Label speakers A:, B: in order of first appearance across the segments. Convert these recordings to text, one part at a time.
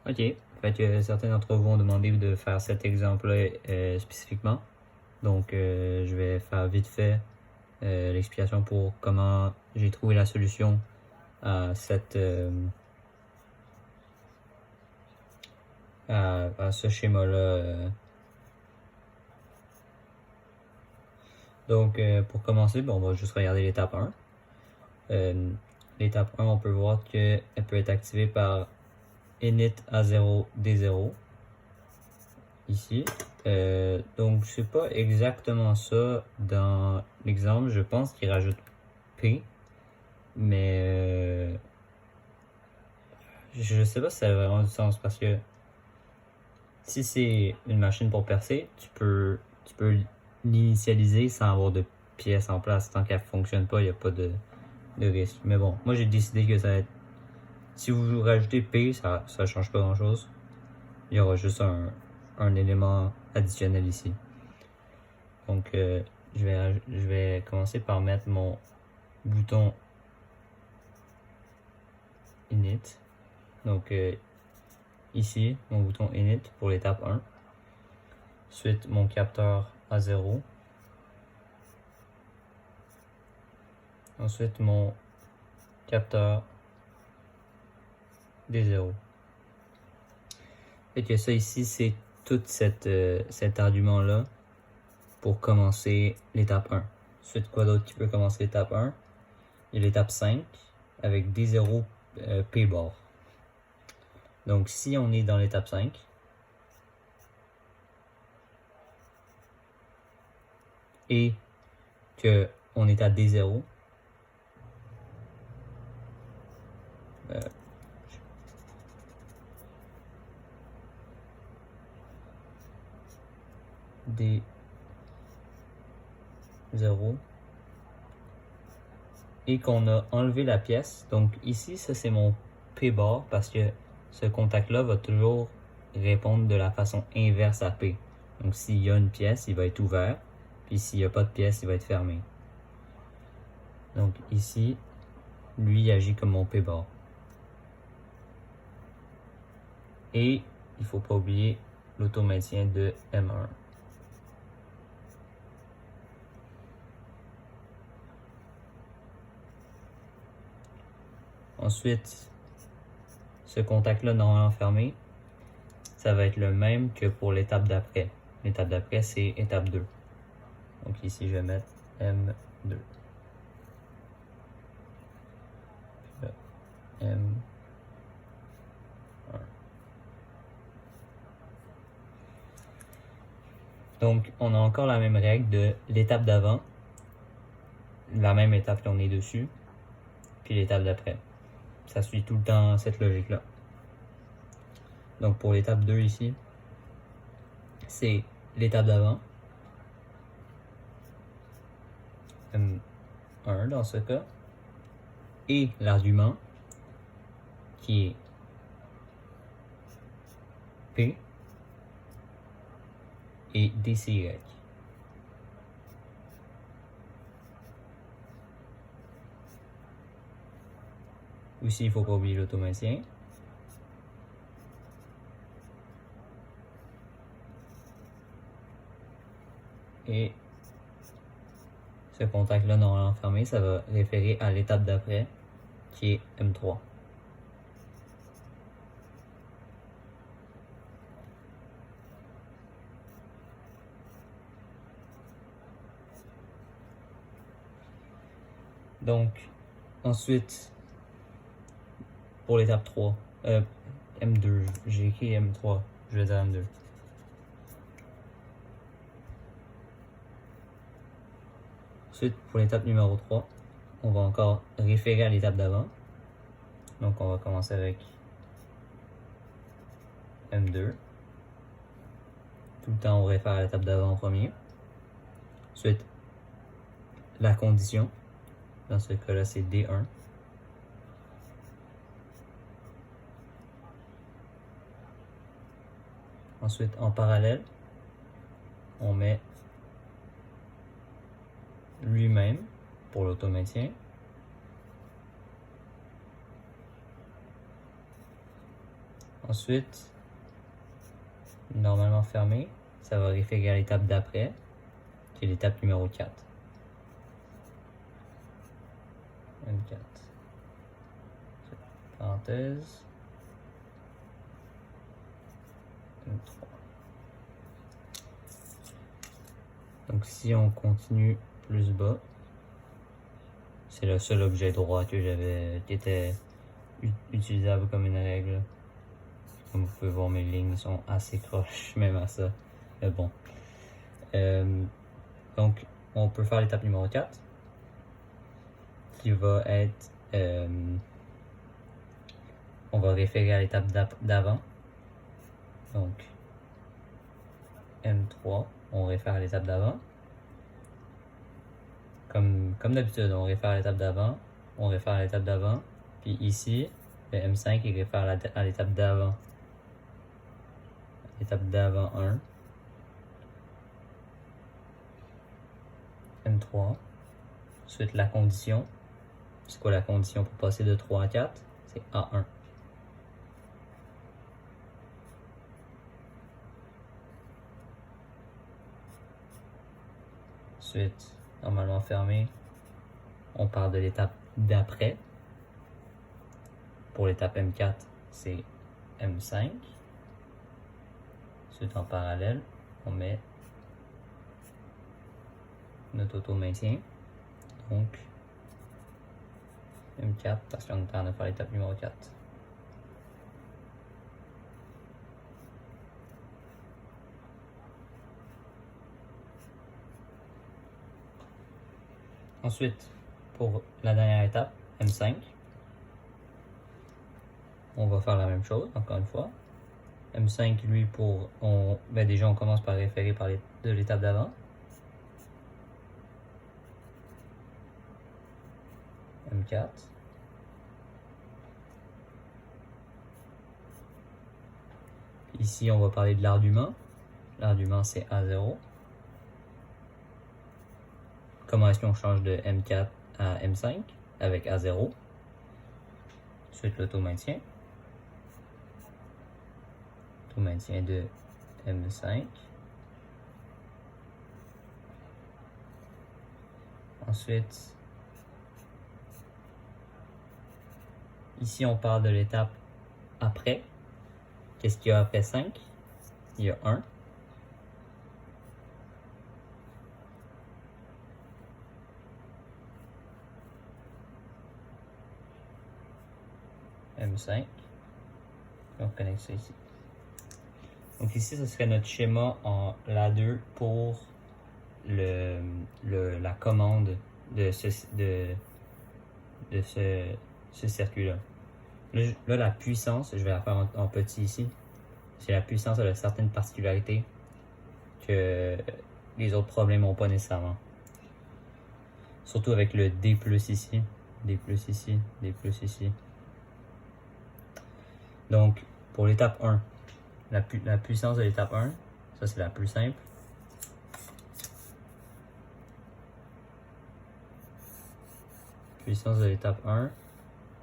A: Ok, fait que certains d'entre vous ont demandé de faire cet exemple-là spécifiquement. Donc, je vais faire vite fait l'explication pour comment j'ai trouvé la solution à à ce schéma-là. Donc, pour commencer, on va juste regarder l'étape 1. L'étape 1, on peut voir qu'elle peut être activée par init A0 D0 ici. Donc, c'est pas exactement ça dans l'exemple. Je pense qu'il rajoute P, mais je sais pas si ça a vraiment du sens parce que si c'est une machine pour percer, tu peux l'initialiser sans avoir de pièces en place. Tant qu'elle fonctionne pas, il n'y a pas de risque. Mais bon, moi j'ai décidé que ça va être. Si vous rajoutez P, ça change pas grand chose. Il y aura juste un élément additionnel ici. Donc je vais commencer par mettre mon bouton init. Donc ici, mon bouton init pour l'étape 1. Ensuite, mon capteur A0. Ensuite, mon capteur D0. Et que ça ici, c'est tout cet argument-là pour commencer l'étape 1. Ensuite, quoi d'autre qui peut commencer l'étape 1? Il y a l'étape 5 avec D0 P-bar. Donc, si on est dans l'étape 5, et qu'on est à D0, D0, et qu'on a enlevé la pièce. Donc ici, ça c'est mon P-bar parce que ce contact-là va toujours répondre de la façon inverse à P. Donc s'il y a une pièce, il va être ouvert, puis s'il n'y a pas de pièce, il va être fermé. Donc ici, lui il agit comme mon P-bar. Et il ne faut pas oublier l'automaintien de M1. Ensuite, ce contact-là normalement fermé, ça va être le même que pour l'étape d'après. L'étape d'après, c'est étape 2. Donc ici, je vais mettre M2. Puis là, M1. Donc, on a encore la même règle de l'étape d'avant, la même étape qu'on est dessus, puis l'étape d'après. Ça suit tout le temps cette logique-là. Donc, pour l'étape 2 ici, c'est l'étape d'avant, M1 dans ce cas, et l'argument qui est P et DCY. Aussi, il ne faut pas oublier l'automaintien. Et ce contact-là normalement fermé, ça va référer à l'étape d'après, qui est M3. Donc, ensuite, pour l'étape 3, M2, j'ai écrit M3, je vais dire M2. Ensuite, pour l'étape numéro 3, on va encore référer à l'étape d'avant. Donc, on va commencer avec M2. Tout le temps, on réfère à l'étape d'avant en premier. Ensuite, la condition. Dans ce cas-là, c'est D1. Ensuite, en parallèle, on met lui-même pour l'automaintien. Ensuite, normalement fermé, ça va référer à l'étape d'après, qui est l'étape numéro 4. M4. Parenthèse. M3. Donc si on continue plus bas, c'est le seul objet droit que j'avais qui était utilisable comme une règle. Comme vous pouvez voir, mes lignes sont assez croches même à ça. Mais bon. Donc on peut faire l'étape numéro 4 qui va être on va référer à l'étape d'avant. Donc M3, on réfère à l'étape d'avant. Comme d'habitude, on réfère à l'étape d'avant, on réfère à l'étape d'avant, puis ici, le M5 il réfère à l'étape d'avant. L'étape d'avant 1. M3. Ensuite, la condition. C'est quoi la condition pour passer de 3 à 4? C'est A1. Ensuite, normalement fermé, on part de l'étape d'après. Pour l'étape M4, c'est M5. Ensuite, en parallèle, on met notre auto-maintien. Donc, M4, parce qu'on est en train de faire l'étape numéro 4. Ensuite, pour la dernière étape, M5, on va faire la même chose, encore une fois. M5, lui, déjà, on commence par référer de l'étape d'avant. M4. Ici, on va parler de l'argument. L'argument, c'est A0. Comment est-ce qu'on change de M4 à M5 avec A0? Ensuite, l'auto-maintien. Auto-maintien de M5. Ensuite, ici, on parle de l'étape après. Qu'est-ce qu'il y a après 5? Il y a 1. M5. On connecte ça ici. Donc ici, ce serait notre schéma en ladder pour la commande de ce circuit-là. Là, la puissance, je vais la faire en petit ici. C'est la puissance, elle a certaines particularités que les autres problèmes n'ont pas nécessairement. Surtout avec le D+ ici, D+ ici, D+ ici. Donc, pour l'étape 1, la puissance de l'étape 1, ça c'est la plus simple. Puissance de l'étape 1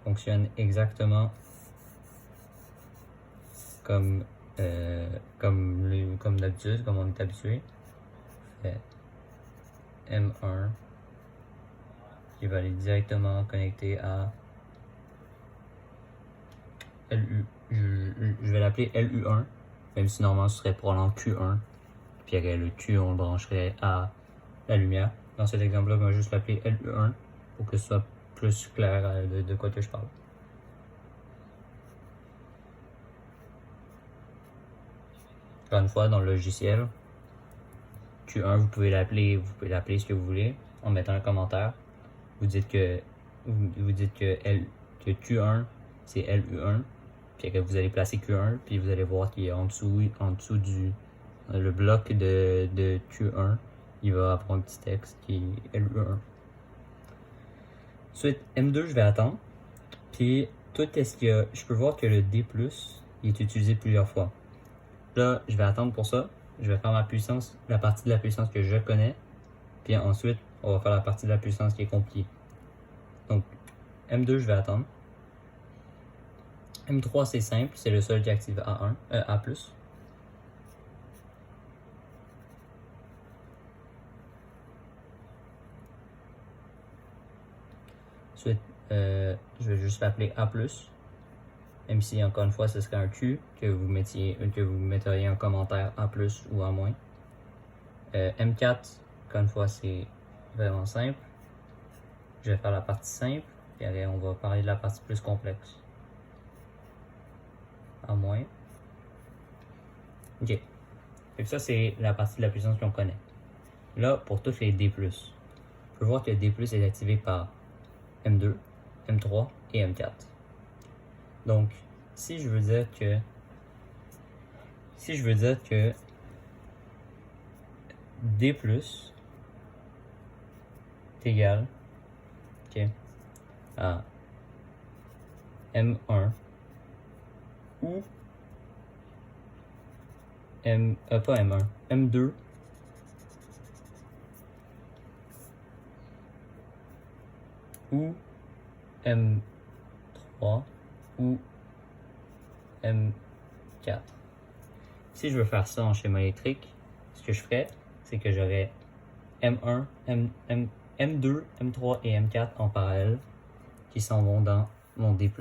A: fonctionne exactement comme d'habitude, comme on est habitué. Fait M1 qui va aller directement connecter à LU. Je vais l'appeler LU1, même si normalement ce serait probablement Q1. Puis avec le Q, on le brancherait à la lumière. Dans cet exemple-là, on va juste l'appeler LU1 pour que ce soit plus clair de quoi que je parle. Encore une fois, dans le logiciel, Q1, vous pouvez l'appeler ce que vous voulez en mettant un commentaire. Vous dites que Q1 c'est LU1, puis que vous allez placer Q1, puis vous allez voir qu'il est en dessous du le bloc de Q1, il va avoir un petit texte qui est LU1. Ensuite, M2, je vais attendre. Puis, tout est-ce qu'il y a, je peux voir que le D+, il est utilisé plusieurs fois. Là, je vais attendre pour ça. Je vais faire la partie de la puissance que je connais. Puis ensuite, on va faire la partie de la puissance qui est compliquée. Donc, M2, je vais attendre. M3 c'est simple, c'est le seul qui active A1, A+. Ensuite, je vais juste l'appeler A+. Même si encore une fois ce serait un Q que vous metteriez un commentaire A+ ou A-. M4, encore une fois c'est vraiment simple. Je vais faire la partie simple, et allez, on va parler de la partie plus complexe. A-. Ok. Et ça c'est la partie de la puissance qu'on connaît. Là, pour toutes les D+, on peut voir que D+, est activé par M2, M3 et M4. Donc, si je veux dire que D+ est égal, okay, à M1 ou pas M1, M2 ou M3 ou M4. Si je veux faire ça en schéma électrique, ce que je ferais, c'est que j'aurais M1, M2, M3 et M4 en parallèle qui s'en vont dans mon D+.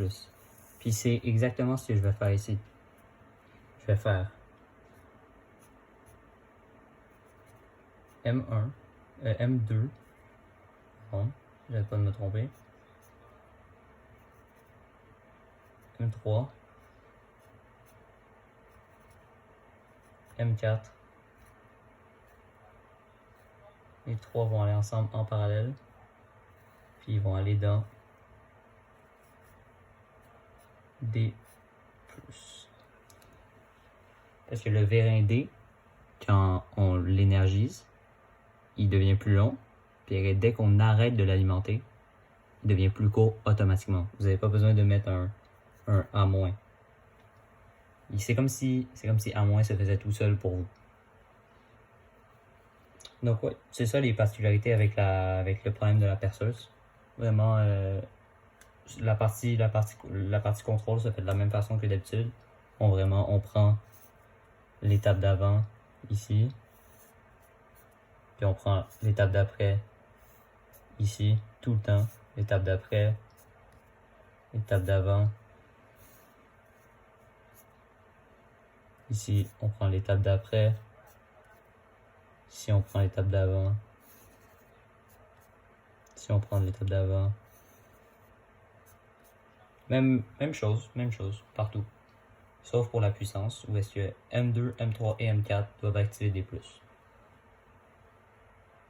A: Puis c'est exactement ce que je vais faire ici. Je vais faire M1, M2, bon, j'arrête pas de me tromper, M3, M4, les trois vont aller ensemble en parallèle, puis ils vont aller dans D+. Parce que le vérin D, quand on l'énergise, il devient plus long, puis dès qu'on arrête de l'alimenter, il devient plus court automatiquement. Vous n'avez pas besoin de mettre un A-. C'est comme si A- se faisait tout seul pour vous. Donc ouais, c'est ça les particularités avec le problème de la perceuse. Vraiment, la partie contrôle se fait de la même façon que d'habitude. On prend l'étape d'avant ici, puis on prend l'étape d'après ici, tout le temps. L'étape d'après, l'étape d'avant. Ici, on prend l'étape d'après. Ici, on prend l'étape d'avant. Ici, on prend l'étape d'avant. Même chose, partout. Sauf pour la puissance, où est-ce que M2, M3 et M4 doivent activer des plus.